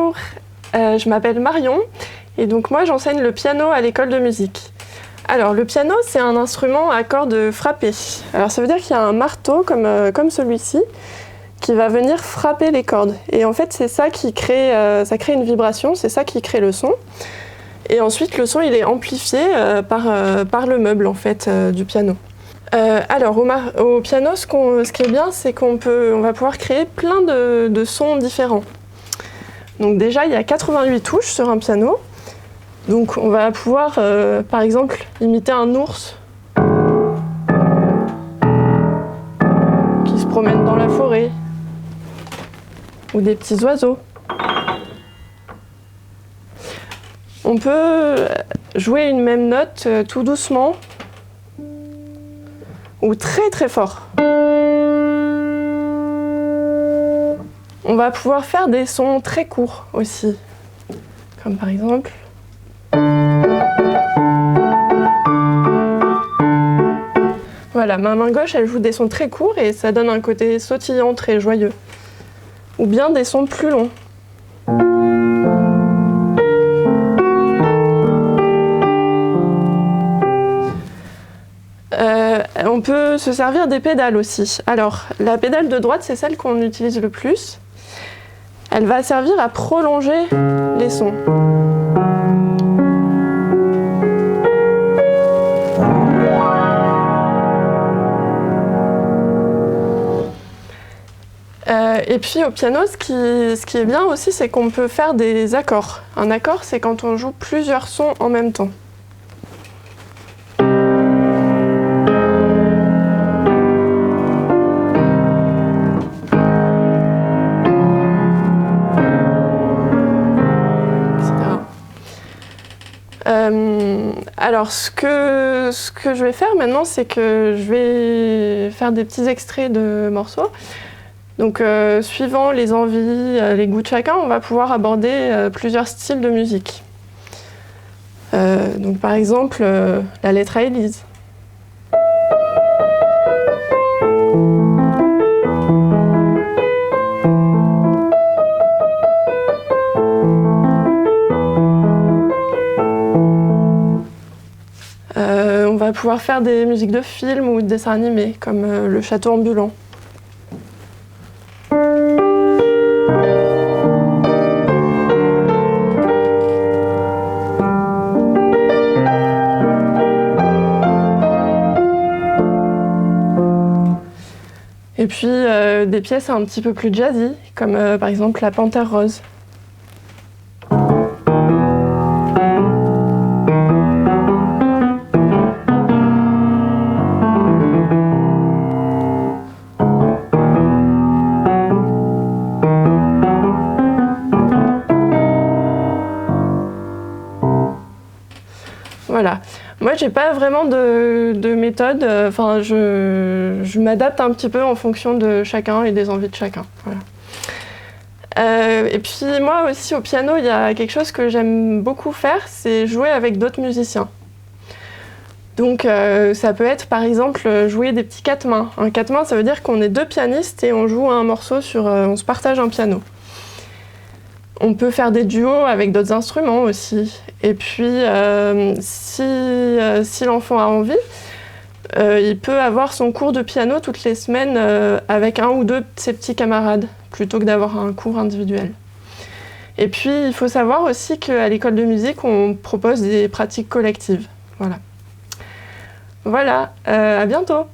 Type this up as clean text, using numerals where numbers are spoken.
Bonjour, je m'appelle Marion et donc moi j'enseigne le piano à l'école de musique. Alors le piano c'est un instrument à cordes frappées. Alors ça veut dire qu'il y a un marteau comme celui-ci qui va venir frapper les cordes. Et en fait c'est ça qui crée, ça crée une vibration, c'est ça qui crée le son. Et ensuite le son il est amplifié par le meuble en fait du piano. Alors au piano ce qui est bien c'est qu'on va pouvoir créer plein de sons différents. Donc déjà il y a 88 touches sur un piano. Donc on va pouvoir par exemple imiter un ours qui se promène dans la forêt ou des petits oiseaux. On peut jouer une même note tout doucement ou très très fort. On va pouvoir faire des sons très courts aussi, comme par exemple. Voilà, ma main gauche elle joue des sons très courts et ça donne un côté sautillant très joyeux. Ou bien des sons plus longs. On peut se servir des pédales aussi. Alors, la pédale de droite, c'est celle qu'on utilise le plus. Elle va servir à prolonger les sons. Et puis au piano, ce qui est bien aussi, c'est qu'on peut faire des accords. Un accord, c'est quand on joue plusieurs sons en même temps. Alors ce que je vais faire maintenant, c'est que je vais faire des petits extraits de morceaux. Donc suivant les envies, les goûts de chacun, on va pouvoir aborder plusieurs styles de musique. Donc par exemple, la lettre à Élise. On va pouvoir faire des musiques de films ou de dessins animés, comme Le Château ambulant. Et puis des pièces un petit peu plus jazzy, comme par exemple La Panthère rose. Voilà. Moi, j'ai pas vraiment de méthode. Enfin, je m'adapte un petit peu en fonction de chacun et des envies de chacun. Voilà. Et puis moi aussi, au piano, il y a quelque chose que j'aime beaucoup faire, c'est jouer avec d'autres musiciens. Donc, ça peut être, par exemple, jouer des petits quatre-mains. Un quatre-mains, ça veut dire qu'on est deux pianistes et on joue un morceau on se partage un piano. On peut faire des duos avec d'autres instruments aussi. Et puis, si l'enfant a envie, il peut avoir son cours de piano toutes les semaines avec un ou deux de ses petits camarades, plutôt que d'avoir un cours individuel. Et puis, il faut savoir aussi qu'à l'école de musique, on propose des pratiques collectives. Voilà. Voilà, à bientôt!